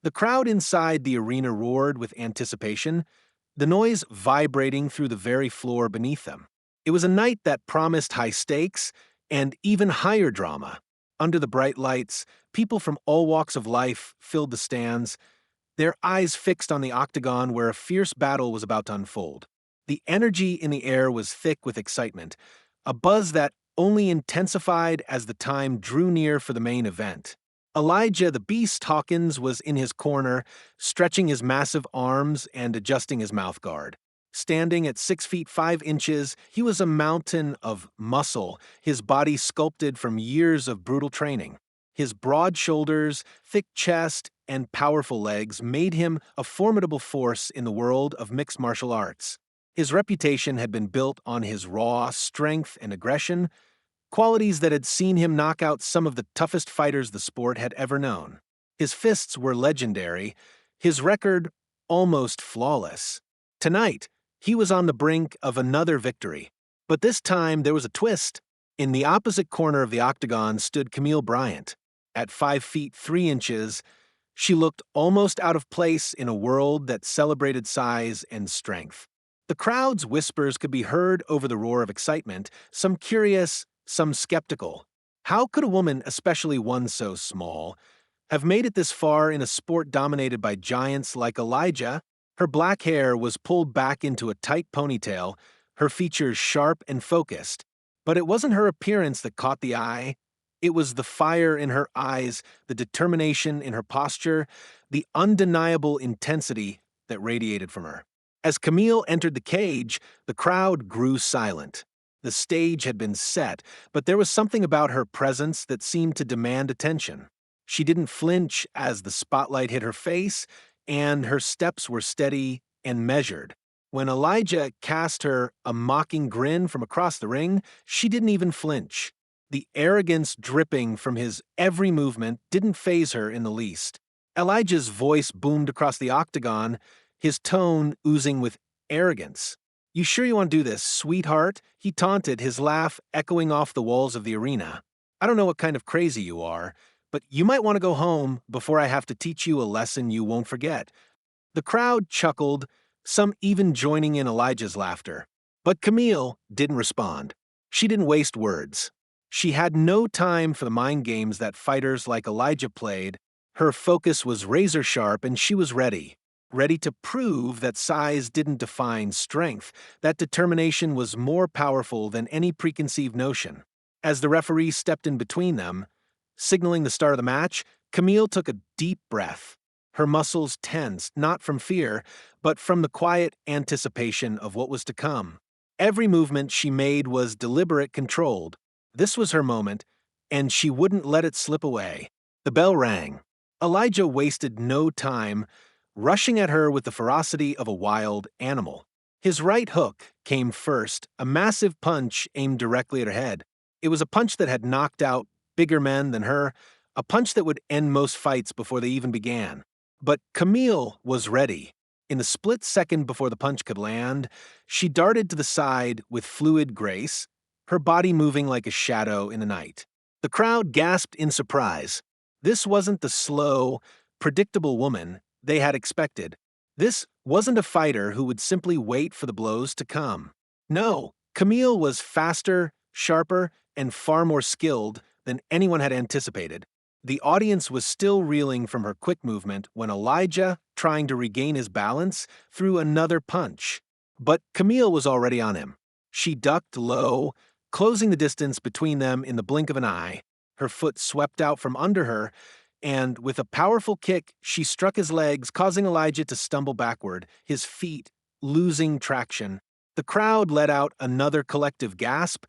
The crowd inside the arena roared with anticipation, the noise vibrating through the very floor beneath them. It was a night that promised high stakes and even higher drama. Under the bright lights, people from all walks of life filled the stands, their eyes fixed on the octagon where a fierce battle was about to unfold. The energy in the air was thick with excitement, a buzz that only intensified as the time drew near for the main event. Elijah the Beast Hawkins was in his corner, stretching his massive arms and adjusting his mouth guard. Standing at 6 feet 5 inches, he was a mountain of muscle, his body sculpted from years of brutal training. His broad shoulders, thick chest, and powerful legs made him a formidable force in the world of mixed martial arts. His reputation had been built on his raw strength and aggression, qualities that had seen him knock out some of the toughest fighters the sport had ever known. His fists were legendary, his record almost flawless. Tonight, he was on the brink of another victory. But this time there was a twist. In the opposite corner of the octagon stood Camille Bryant. At 5 feet 3 inches, she looked almost out of place in a world that celebrated size and strength. The crowd's whispers could be heard over the roar of excitement, some curious, some skeptical. How could a woman, especially one so small, have made it this far in a sport dominated by giants like Elijah? Her black hair was pulled back into a tight ponytail, her features sharp and focused. But it wasn't her appearance that caught the eye. It was the fire in her eyes, the determination in her posture, the undeniable intensity that radiated from her. As Camille entered the cage, the crowd grew silent. The stage had been set, but there was something about her presence that seemed to demand attention. She didn't flinch as the spotlight hit her face, and her steps were steady and measured. When Elijah cast her a mocking grin from across the ring, she didn't even flinch. The arrogance dripping from his every movement didn't faze her in the least. Elijah's voice boomed across the octagon, his tone oozing with arrogance. "You sure you want to do this, sweetheart?" He taunted, his laugh echoing off the walls of the arena. "I don't know what kind of crazy you are, but you might want to go home before I have to teach you a lesson you won't forget." The crowd chuckled, some even joining in Elijah's laughter. But Camille didn't respond. She didn't waste words. She had no time for the mind games that fighters like Elijah played. Her focus was razor sharp, and she was ready to prove that size didn't define strength, that determination was more powerful than any preconceived notion. As the referee stepped in between them, signaling the start of the match, Camille took a deep breath. Her muscles tensed, not from fear, but from the quiet anticipation of what was to come. Every movement she made was deliberate, controlled. This was her moment, and she wouldn't let it slip away. The bell rang. Elijah wasted no time, rushing at her with the ferocity of a wild animal. His right hook came first, a massive punch aimed directly at her head. It was a punch that had knocked out bigger men than her, a punch that would end most fights before they even began. But Camille was ready. In the split second before the punch could land, she darted to the side with fluid grace, her body moving like a shadow in the night. The crowd gasped in surprise. This wasn't the slow, predictable woman they had expected. This wasn't a fighter who would simply wait for the blows to come. No, Camille was faster, sharper, and far more skilled than anyone had anticipated. The audience was still reeling from her quick movement when Elijah, trying to regain his balance, threw another punch. But Camille was already on him. She ducked low, closing the distance between them in the blink of an eye. Her foot swept out from under her, and with a powerful kick, she struck his legs, causing Elijah to stumble backward, his feet losing traction. The crowd let out another collective gasp,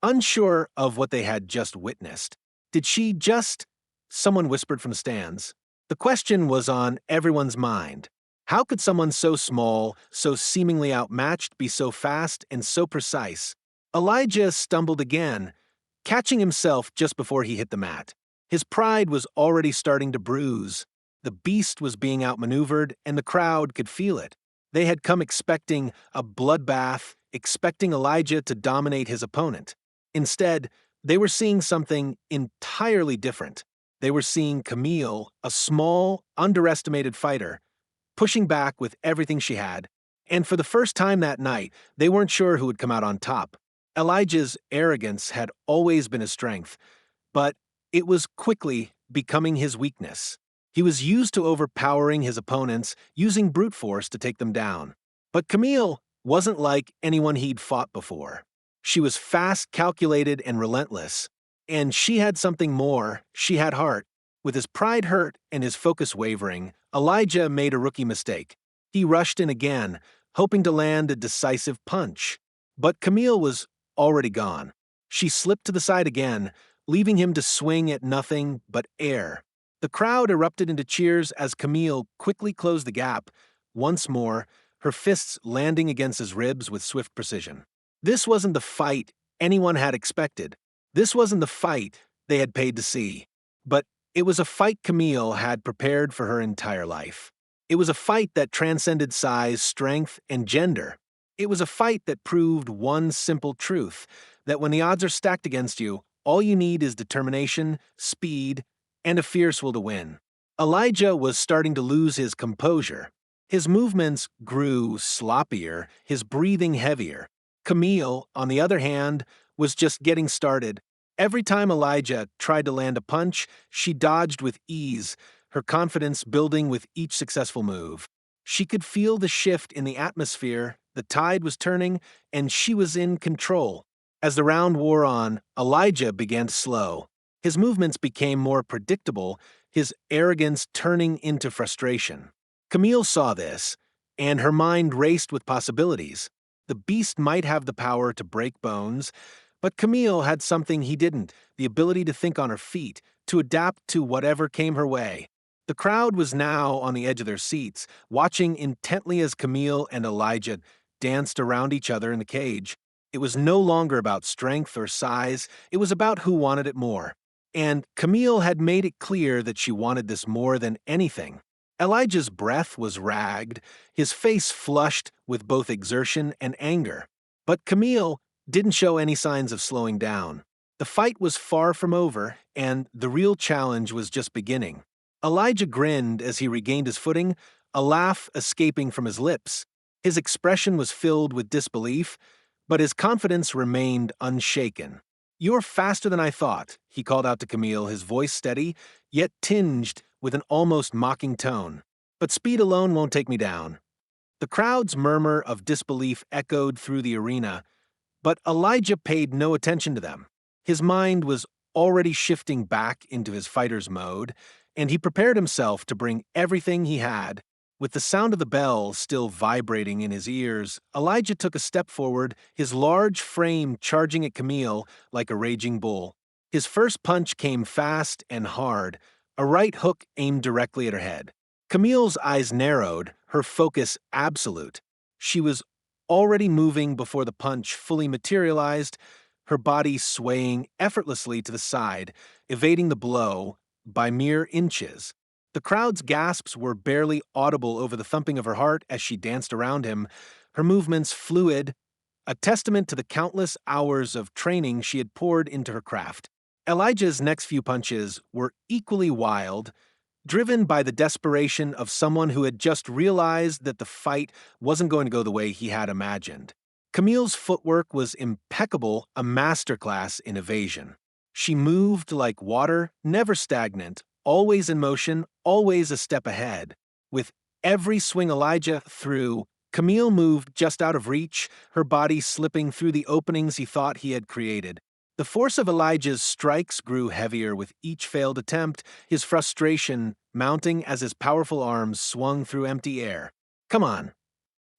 unsure of what they had just witnessed. Did she just... Someone whispered from the stands. The question was on everyone's mind. How could someone so small, so seemingly outmatched, be so fast and so precise? Elijah stumbled again, catching himself just before he hit the mat. His pride was already starting to bruise. The beast was being outmaneuvered, and the crowd could feel it. They had come expecting a bloodbath, expecting Elijah to dominate his opponent. Instead, they were seeing something entirely different. They were seeing Camille, a small, underestimated fighter, pushing back with everything she had. And for the first time that night, they weren't sure who would come out on top. Elijah's arrogance had always been a strength, but it was quickly becoming his weakness. He was used to overpowering his opponents, using brute force to take them down. But Camille wasn't like anyone he'd fought before. She was fast, calculated, and relentless. And she had something more. She had heart. With his pride hurt and his focus wavering, Elijah made a rookie mistake. He rushed in again, hoping to land a decisive punch. But Camille was already gone. She slipped to the side again, leaving him to swing at nothing but air. The crowd erupted into cheers as Camille quickly closed the gap, once more, her fists landing against his ribs with swift precision. This wasn't the fight anyone had expected. This wasn't the fight they had paid to see. But it was a fight Camille had prepared for her entire life. It was a fight that transcended size, strength, and gender. It was a fight that proved one simple truth, that when the odds are stacked against you, all you need is determination, speed, and a fierce will to win. Elijah was starting to lose his composure. His movements grew sloppier, his breathing heavier. Camille, on the other hand, was just getting started. Every time Elijah tried to land a punch, she dodged with ease, her confidence building with each successful move. She could feel the shift in the atmosphere, the tide was turning, and she was in control. As the round wore on, Elijah began to slow. His movements became more predictable, his arrogance turning into frustration. Camille saw this, and her mind raced with possibilities. The beast might have the power to break bones, but Camille had something he didn't, the ability to think on her feet, to adapt to whatever came her way. The crowd was now on the edge of their seats, watching intently as Camille and Elijah danced around each other in the cage. It was no longer about strength or size, it was about who wanted it more. And Camille had made it clear that she wanted this more than anything. Elijah's breath was ragged, his face flushed with both exertion and anger. But Camille didn't show any signs of slowing down. The fight was far from over, and the real challenge was just beginning. Elijah grinned as he regained his footing, a laugh escaping from his lips. His expression was filled with disbelief, but his confidence remained unshaken. "You're faster than I thought," he called out to Camille, his voice steady, yet tinged with an almost mocking tone. "But speed alone won't take me down." The crowd's murmur of disbelief echoed through the arena, but Elijah paid no attention to them. His mind was already shifting back into his fighter's mode, and he prepared himself to bring everything he had. With the sound of the bell still vibrating in his ears, Elijah took a step forward, his large frame charging at Camille like a raging bull. His first punch came fast and hard, a right hook aimed directly at her head. Camille's eyes narrowed, her focus absolute. She was already moving before the punch fully materialized, her body swaying effortlessly to the side, evading the blow by mere inches. The crowd's gasps were barely audible over the thumping of her heart as she danced around him, her movements fluid, a testament to the countless hours of training she had poured into her craft. Elijah's next few punches were equally wild, driven by the desperation of someone who had just realized that the fight wasn't going to go the way he had imagined. Camille's footwork was impeccable, a masterclass in evasion. She moved like water, never stagnant, always in motion, always a step ahead. With every swing Elijah threw, Camille moved just out of reach, her body slipping through the openings he thought he had created. The force of Elijah's strikes grew heavier with each failed attempt, his frustration mounting as his powerful arms swung through empty air. "Come on."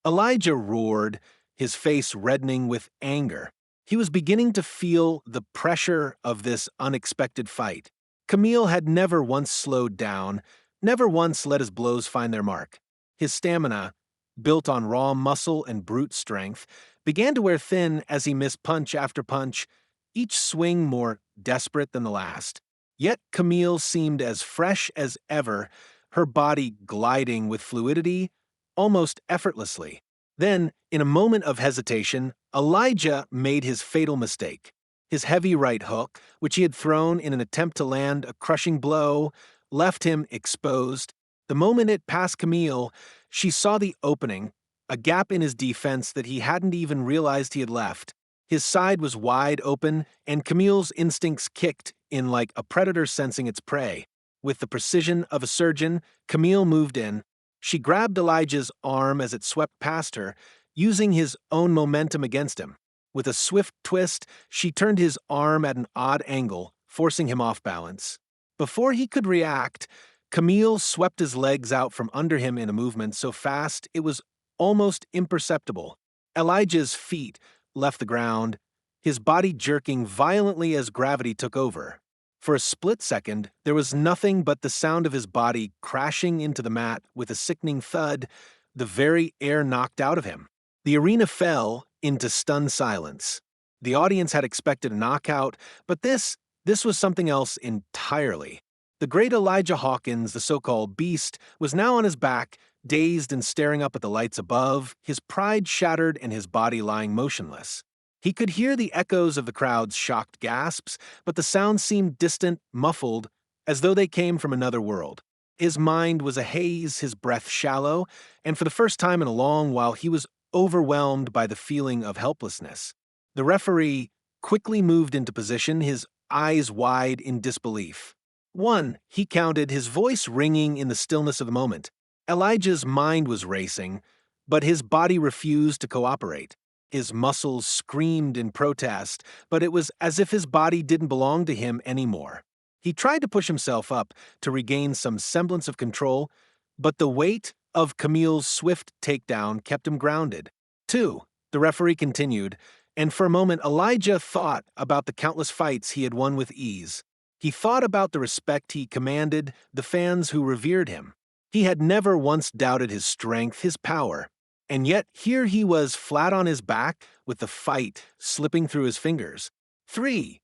Elijah roared, his face reddening with anger. He was beginning to feel the pressure of this unexpected fight. Camille had never once slowed down, never once let his blows find their mark. His stamina, built on raw muscle and brute strength, began to wear thin as he missed punch after punch, each swing more desperate than the last. Yet Camille seemed as fresh as ever, her body gliding with fluidity, almost effortlessly. Then, in a moment of hesitation, Elijah made his fatal mistake. His heavy right hook, which he had thrown in an attempt to land a crushing blow, left him exposed. The moment it passed Camille, she saw the opening, a gap in his defense that he hadn't even realized he had left. His side was wide open, and Camille's instincts kicked in like a predator sensing its prey. With the precision of a surgeon, Camille moved in. She grabbed Elijah's arm as it swept past her, using his own momentum against him. With a swift twist, she turned his arm at an odd angle, forcing him off balance. Before he could react, Camille swept his legs out from under him in a movement so fast it was almost imperceptible. Elijah's feet left the ground, his body jerking violently as gravity took over. For a split second, there was nothing but the sound of his body crashing into the mat with a sickening thud, the very air knocked out of him. The arena fell into stunned silence. The audience had expected a knockout, but this was something else entirely. The great Elijah Hawkins, the so-called beast, was now on his back, dazed and staring up at the lights above, his pride shattered and his body lying motionless. He could hear the echoes of the crowd's shocked gasps, but the sounds seemed distant, muffled, as though they came from another world. His mind was a haze, his breath shallow, and for the first time in a long while he was overwhelmed by the feeling of helplessness. The referee quickly moved into position, his eyes wide in disbelief. 1, he counted, his voice ringing in the stillness of the moment. Elijah's mind was racing, but his body refused to cooperate. His muscles screamed in protest, but it was as if his body didn't belong to him anymore. He tried to push himself up to regain some semblance of control, but the weight of Camille's swift takedown kept him grounded. 2, the referee continued, and for a moment Elijah thought about the countless fights he had won with ease. He thought about the respect he commanded, the fans who revered him. He had never once doubted his strength, his power. And yet here he was flat on his back with the fight slipping through his fingers. 3,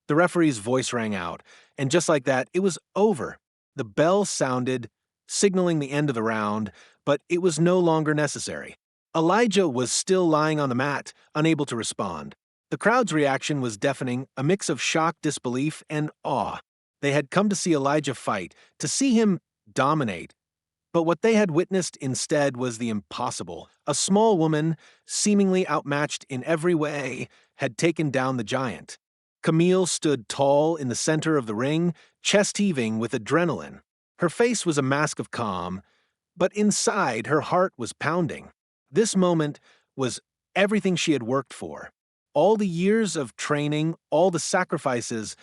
the referee's voice rang out, and just like that, it was over. The bell sounded, signaling the end of the round, but it was no longer necessary. Elijah was still lying on the mat, unable to respond. The crowd's reaction was deafening, a mix of shock, disbelief, and awe. They had come to see Elijah fight, to see him dominate. But what they had witnessed instead was the impossible. A small woman, seemingly outmatched in every way, had taken down the giant. Camille stood tall in the center of the ring, chest heaving with adrenaline. Her face was a mask of calm, but inside her heart was pounding. This moment was everything she had worked for. All the years of training, all the sacrifices,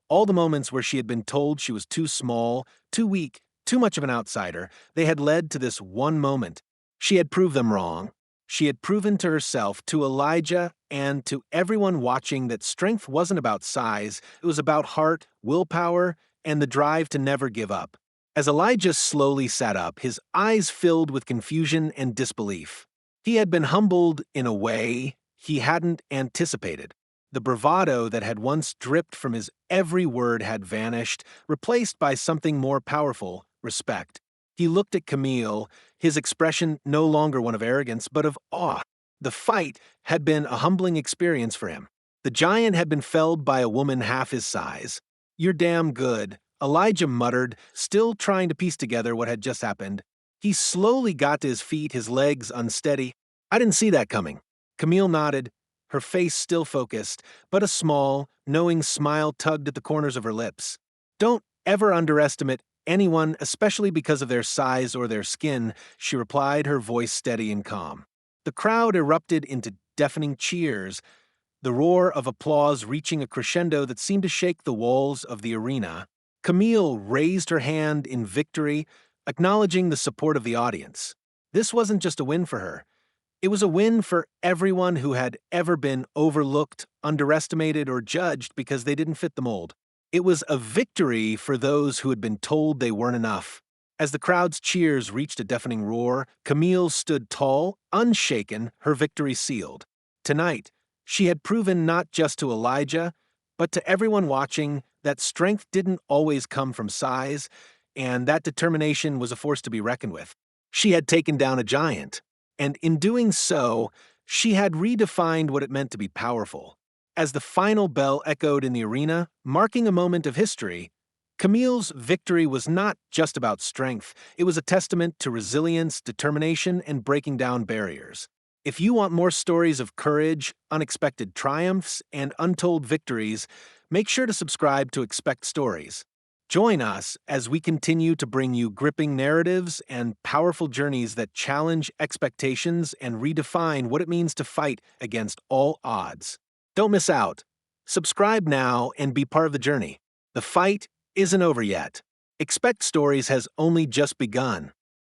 all the moments where she had been told she was too small, too weak, too much of an outsider, they had led to this one moment. She had proved them wrong. She had proven to herself, to Elijah, and to everyone watching that strength wasn't about size, it was about heart, willpower, and the drive to never give up. As Elijah slowly sat up, his eyes filled with confusion and disbelief. He had been humbled in a way he hadn't anticipated. The bravado that had once dripped from his every word had vanished, replaced by something more powerful, respect. He looked at Camille, his expression no longer one of arrogance, but of awe. The fight had been a humbling experience for him. The giant had been felled by a woman half his size. "You're damn good," Elijah muttered, still trying to piece together what had just happened. He slowly got to his feet, his legs unsteady. "I didn't see that coming." Camille nodded, her face still focused, but a small, knowing smile tugged at the corners of her lips. "Don't ever underestimate anyone, especially because of their size or their skin," she replied, her voice steady and calm. The crowd erupted into deafening cheers, the roar of applause reaching a crescendo that seemed to shake the walls of the arena. Camille raised her hand in victory, acknowledging the support of the audience. This wasn't just a win for her. It was a win for everyone who had ever been overlooked, underestimated, or judged because they didn't fit the mold. It was a victory for those who had been told they weren't enough. As the crowd's cheers reached a deafening roar, Camille stood tall, unshaken, her victory sealed. Tonight, she had proven not just to Elijah, but to everyone watching that strength didn't always come from size, and that determination was a force to be reckoned with. She had taken down a giant, and in doing so, she had redefined what it meant to be powerful. As the final bell echoed in the arena, marking a moment of history, Camille's victory was not just about strength, it was a testament to resilience, determination, and breaking down barriers. If you want more stories of courage, unexpected triumphs, and untold victories, make sure to subscribe to Expect Stories. Join us as we continue to bring you gripping narratives and powerful journeys that challenge expectations and redefine what it means to fight against all odds. Don't miss out. Subscribe now and be part of the journey. The fight isn't over yet. Expect Stories has only just begun.